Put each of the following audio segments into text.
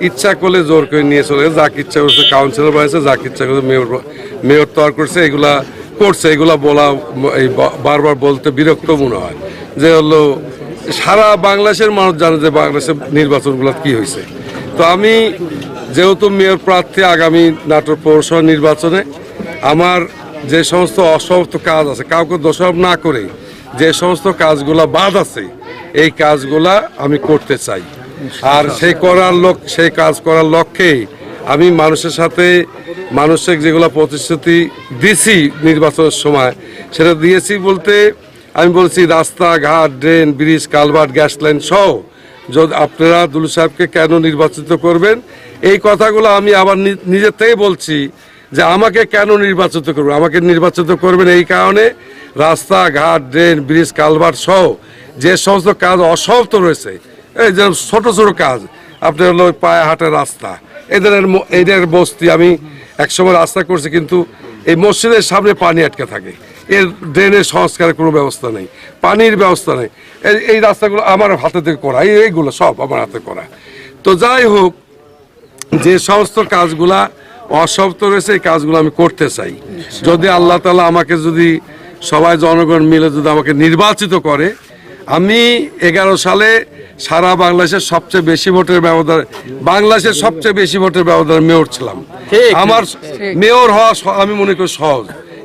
ইচ্ছা করলে জোর করে নিয়ে চলে গেছে, যাকে ইচ্ছা করছে কাউন্সিলর বানিয়েছে, যাকে ইচ্ছা করছে মেয়র তৈরি করছে, এগুলা করছে। এগুলা বলা এই বারবার বলতে বিরক্ত মনে হয় যে হলো সারা বাংলাদেশের মানুষ জানে যে বাংলাদেশের নির্বাচনগুলো কি হয়েছে। তো আমি যেহেতু মেয়র প্রার্থী আগামী নাটোর পৌরসভা নির্বাচনে, আমার যে সমস্ত অসমাপ্ত কাজ আছে কাউকে দোষারোপ না করে যে সমস্ত কাজগুলা বাদ আছে এই কাজগুলা আমি করতে চাই। আর সেই কাজ করার লক্ষ্যে আমি মানুষের সাথে মানুষের যেগুলো প্রতিশ্রুতি দিছি নির্বাচনের সময় সেটা দিয়েছি বলতে আমি বলছি রাস্তাঘাট, drain, bridge, culvert, gas line সহ যদি আপনারা দুলু সাহেবকে কেন নির্বাচিত করবেন এই কথাগুলো আমি আবার নিজের থেকে বলছি যে আমাকে কেন নির্বাচিত করবেন। আমাকে নির্বাচিত করবেন এই কারণে রাস্তাঘাট, ড্রেন, ব্রিজ, কালভার্ট সহ যে সমস্ত কাজ অসমাপ্ত রয়েছে, এই যে ছোট ছোট কাজ আপনার হলো পায়ে হাঁটার রাস্তা, এদের বস্তি আমি একসময় রাস্তা করছি, কিন্তু এই মসজিদের সামনে পানি আটকে থাকে, এর ড্রেনের সংস্কারের কোনো ব্যবস্থা নেই, পানির ব্যবস্থা নেই। এই রাস্তাগুলো আমার হাতে থেকে করা, এইগুলো সব আমার হাতে করা। তো যাই হোক, যে সমস্ত কাজগুলা অসমাপ্ত রয়েছে এই কাজগুলো আমি করতে চাই। যদি আল্লাহ তাআলা আমাকে যদি সবাই জনগণ মিলে যদি আমাকে নির্বাচিত করে, আমি 11 সালে সারা বাংলাদেশের সবচেয়ে বেশি ভোটের ব্যবধানে মেয়র ছিলাম। আমার মেয়র হওয়া আমি মনে করি সহজ,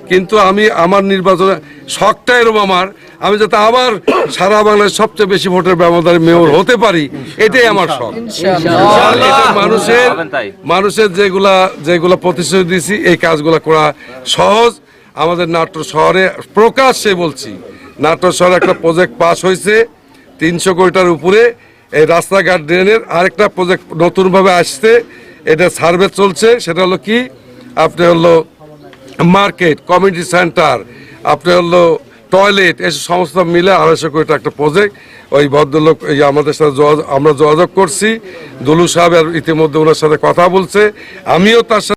কিন্তু আমি আমার নির্বাচনে শখটা এরকম আমি যাতে আবার সারা বাংলাদেশ সবচেয়ে বেশি ভোটের ব্যবধানে মেয়র হতে পারি, এটাই আমার শখ। মানুষের যেগুলা প্রতিশ্রুতি দিয়েছি এই কাজগুলো করা সহজ। আমাদের নাটোর শহরে প্রকাশ্যে বলছি, নাটোর শহরে একটা প্রজেক্ট পাস হয়েছে 300 কোটির উপরে, এই রাস্তাঘাট ড্রেনের। আরেকটা প্রজেক্ট নতুনভাবে আসছে, এটা সার্ভে চলছে, সেটা হলো কি আপনার হলো মার্কেট, কমিউনিটি সেন্টার, আপনার হলো টয়লেট, এসব সমস্ত মিলে 250 কোটি একটা প্রজেক্ট। ওই ভদ্রলোক আমাদের সাথে আমরা যোগাযোগ করছি, দুলু সাহেব ইতিমধ্যে ওনার সাথে কথা বলছে, আমিও তার সাথে